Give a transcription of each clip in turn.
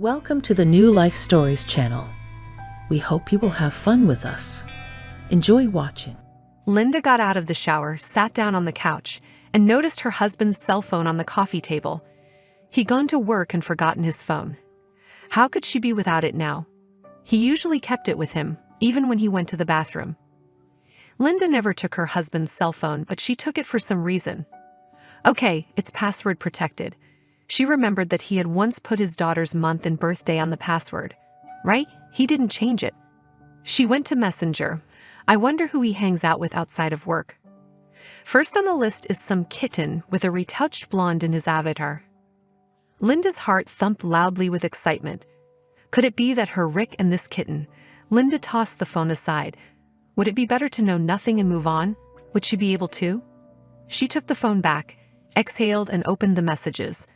Welcome to the New Life Stories channel. We hope you will have fun with us. Enjoy watching. Linda got out of the shower, sat down on the couch, and noticed her husband's cell phone on the coffee table. He'd gone to work and forgotten his phone. How could she be without it now? He usually kept it with him, even when he went to the bathroom. Linda never took her husband's cell phone, but she took it for some reason. Okay, it's password protected. She remembered that he had once put his daughter's month and birthday on the password. Right? He didn't change it. She went to Messenger. I wonder who he hangs out with outside of work. First on the list is some kitten with a retouched blonde in his avatar. Linda's heart thumped loudly with excitement. Could it be that her Rick and this kitten? Linda tossed the phone aside. Would it be better to know nothing and move on? Would she be able to? She took the phone back, exhaled, and opened the messages.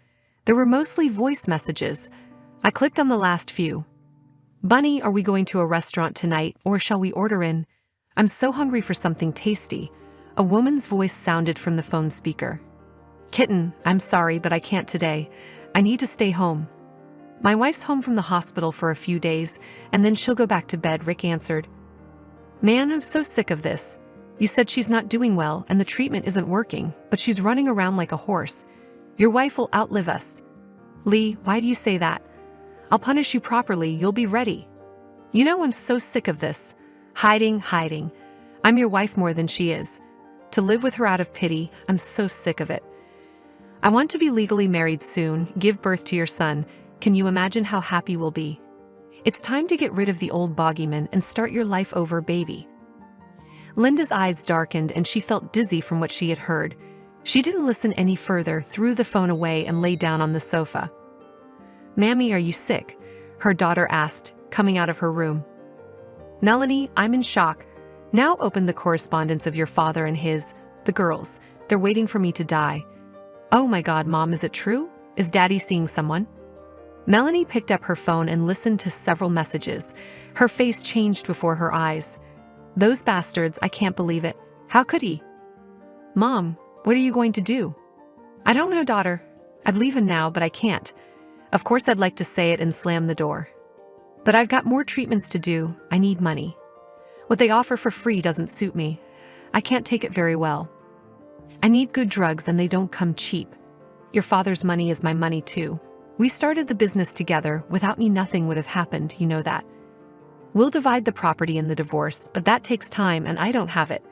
There were mostly voice messages. I clicked on the last few. Bunny, are we going to a restaurant tonight, or shall we order in? I'm so hungry for something tasty. A woman's voice sounded from the phone speaker. Kitten, I'm sorry, but I can't today. I need to stay home. My wife's home from the hospital for a few days, and then she'll go back to bed, Rick answered. Man, I'm so sick of this. You said she's not doing well and the treatment isn't working, but she's running around like a horse. Your wife will outlive us. Lee, why do you say that? I'll punish you properly, you'll be ready. You know I'm so sick of this. Hiding. I'm your wife more than she is. To live with her out of pity, I'm so sick of it. I want to be legally married soon, give birth to your son. Can you imagine how happy we'll be? It's time to get rid of the old bogeyman and start your life over, baby. Linda's eyes darkened and she felt dizzy from what she had heard. She didn't listen any further, threw the phone away and lay down on the sofa. Mammy, are you sick? Her daughter asked, coming out of her room. Melanie, I'm in shock. Now open the correspondence of your father and the girls. They're waiting for me to die. Oh my God, Mom, is it true? Is Daddy seeing someone? Melanie picked up her phone and listened to several messages. Her face changed before her eyes. Those bastards, I can't believe it. How could he? Mom, what are you going to do? I don't know, daughter. I'd leave him now, but I can't. Of course I'd like to say it and slam the door. But I've got more treatments to do. I need money. What they offer for free doesn't suit me. I can't take it very well. I need good drugs and they don't come cheap. Your father's money is my money too. We started the business together. Without me, nothing would have happened, you know that. We'll divide the property in the divorce, but that takes time and I don't have it.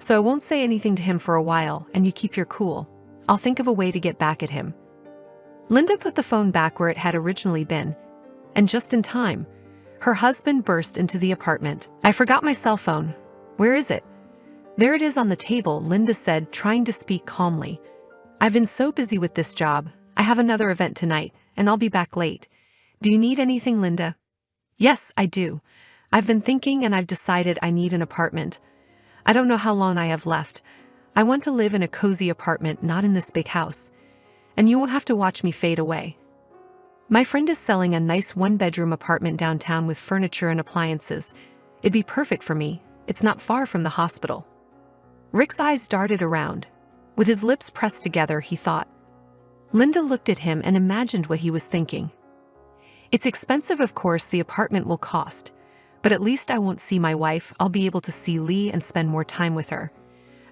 So I won't say anything to him for a while, and you keep your cool. I'll think of a way to get back at him. Linda put the phone back where it had originally been. And just in time, her husband burst into the apartment. I forgot my cell phone. Where is it? There it is on the table, Linda said, trying to speak calmly. I've been so busy with this job. I have another event tonight, and I'll be back late. Do you need anything, Linda? Yes, I do. I've been thinking and I've decided I need an apartment. I don't know how long I have left. I want to live in a cozy apartment, not in this big house. And you won't have to watch me fade away. My friend is selling a nice one-bedroom apartment downtown with furniture and appliances. It'd be perfect for me. It's not far from the hospital. Rick's eyes darted around. With his lips pressed together, he thought. Linda looked at him and imagined what he was thinking. It's expensive, of course, the apartment will cost. But at least I won't see my wife. I'll be able to see Lee and spend more time with her.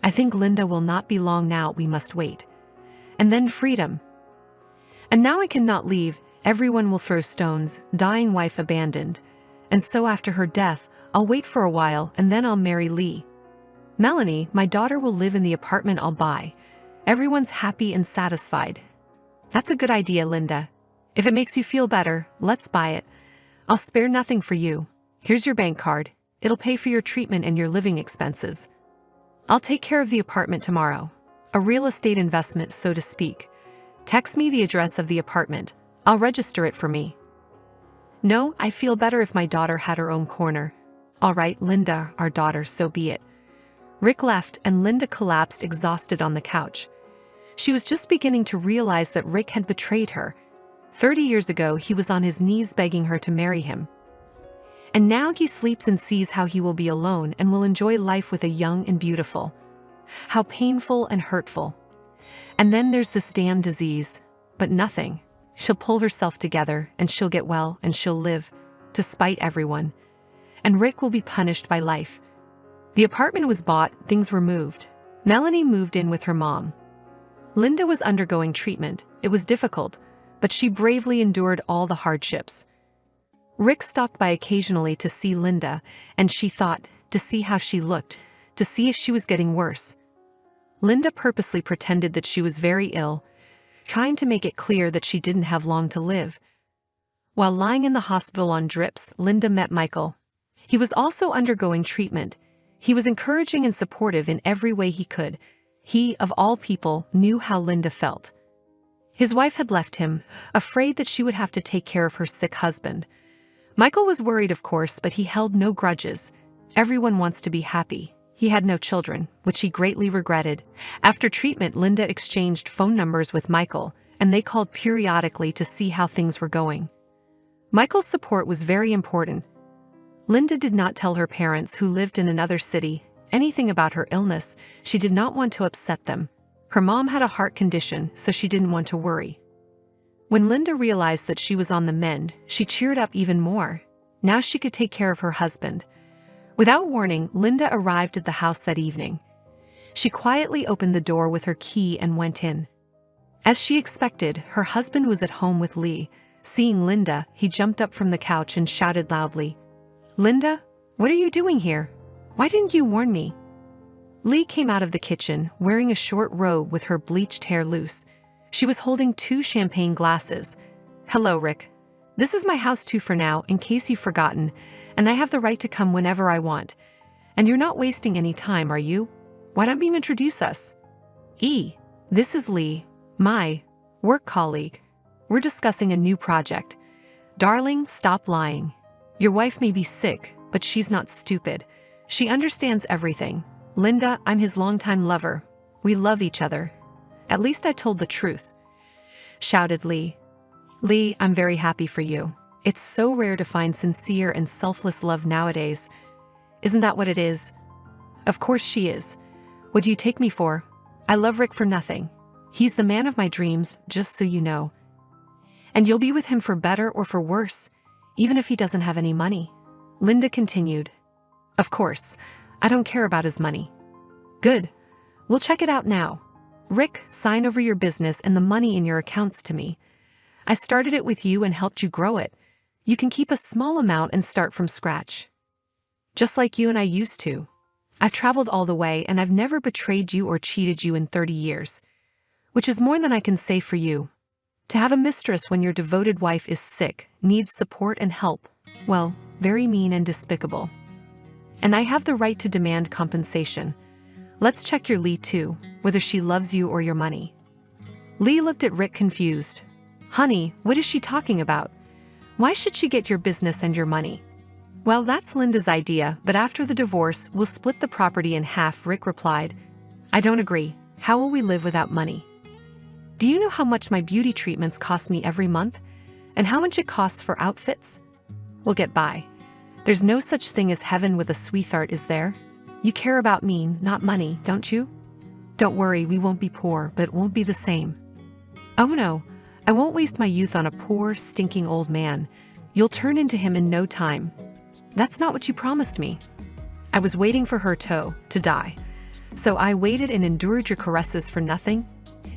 I think Linda will not be long now. We must wait. And then freedom. And now I cannot leave. Everyone will throw stones. Dying wife abandoned. And so after her death, I'll wait for a while and then I'll marry Lee. Melanie, my daughter, will live in the apartment I'll buy. Everyone's happy and satisfied. That's a good idea, Linda. If it makes you feel better, let's buy it. I'll spare nothing for you. Here's your bank card. It'll pay for your treatment and your living expenses. I'll take care of the apartment tomorrow. A real estate investment, so to speak. Text me the address of the apartment. I'll register it for me. No, I feel better if my daughter had her own corner. All right, Linda, our daughter, so be it. Rick left and Linda collapsed exhausted on the couch. She was just beginning to realize that Rick had betrayed her. 30 years ago, he was on his knees begging her to marry him. And now he sleeps and sees how he will be alone and will enjoy life with a young and beautiful. How painful and hurtful. And then there's this damn disease. But nothing. She'll pull herself together, and she'll get well, and she'll live, to spite everyone. And Rick will be punished by life. The apartment was bought, things were moved. Melanie moved in with her mom. Linda was undergoing treatment. It was difficult, but she bravely endured all the hardships. Rick stopped by occasionally to see Linda, and she thought, to see how she looked, to see if she was getting worse. Linda purposely pretended that she was very ill, trying to make it clear that she didn't have long to live. While lying in the hospital on drips, Linda met Michael. He was also undergoing treatment. He was encouraging and supportive in every way he could. He, of all people, knew how Linda felt. His wife had left him, afraid that she would have to take care of her sick husband. Michael was worried, of course, but he held no grudges. Everyone wants to be happy. He had no children, which he greatly regretted. After treatment, Linda exchanged phone numbers with Michael, and they called periodically to see how things were going. Michael's support was very important. Linda did not tell her parents, who lived in another city, anything about her illness. She did not want to upset them. Her mom had a heart condition, so she didn't want to worry. When Linda realized that she was on the mend, she cheered up even more. Now she could take care of her husband. Without warning, Linda arrived at the house that evening. She quietly opened the door with her key and went in. As she expected, her husband was at home with Lee. Seeing Linda, he jumped up from the couch and shouted loudly, "Linda, what are you doing here? Why didn't you warn me?" Lee came out of the kitchen, wearing a short robe with her bleached hair loose. She was holding 2 champagne glasses. "Hello, Rick. This is my house too for now, in case you've forgotten, and I have the right to come whenever I want. And you're not wasting any time, are you? Why don't you introduce us?" This is Lee, my work colleague. We're discussing a new project. Darling, stop lying. Your wife may be sick, but she's not stupid. She understands everything. Linda, I'm his longtime lover. We love each other. At least I told the truth," shouted Lee. "Lee, I'm very happy for you. It's so rare to find sincere and selfless love nowadays. Isn't that what it is?" "Of course she is. What do you take me for? I love Rick for nothing. He's the man of my dreams, just so you know. And you'll be with him for better or for worse, even if he doesn't have any money," Linda continued. "Of course, I don't care about his money." "Good. We'll check it out now. Rick, sign over your business and the money in your accounts to me. I started it with you and helped you grow it. You can keep a small amount and start from scratch. Just like you and I used to. I've traveled all the way and I've never betrayed you or cheated you in 30 years. Which is more than I can say for you. To have a mistress when your devoted wife is sick, needs support and help, well, very mean and despicable. And I have the right to demand compensation. Let's check your Lee too, whether she loves you or your money." Lee looked at Rick confused. "Honey, what is she talking about? Why should she get your business and your money?" "Well, that's Linda's idea, but after the divorce, we'll split the property in half," Rick replied. "I don't agree. How will we live without money? Do you know how much my beauty treatments cost me every month? And how much it costs for outfits? We'll get by. There's no such thing as heaven with a sweetheart, is there? You care about me, not money, don't you? Don't worry, we won't be poor, but it won't be the same." "Oh no, I won't waste my youth on a poor, stinking old man. You'll turn into him in no time. That's not what you promised me." "I was waiting for her to die. So I waited and endured your caresses for nothing?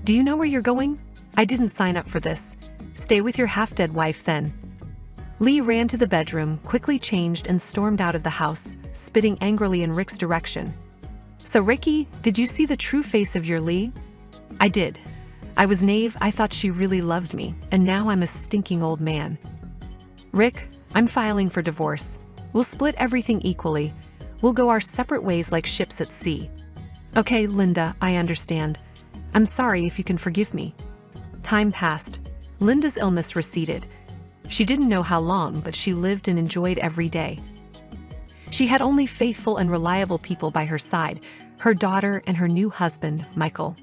Do you know where you're going? I didn't sign up for this. Stay with your half-dead wife then." Lee ran to the bedroom, quickly changed and stormed out of the house, spitting angrily in Rick's direction. "So Ricky, did you see the true face of your Lee?" "I did. I was naive, I thought she really loved me, and now I'm a stinking old man." "Rick, I'm filing for divorce. We'll split everything equally. We'll go our separate ways like ships at sea." "Okay, Linda, I understand. I'm sorry, if you can forgive me." Time passed. Linda's illness receded. She didn't know how long, but she lived and enjoyed every day. She had only faithful and reliable people by her side, her daughter and her new husband, Michael.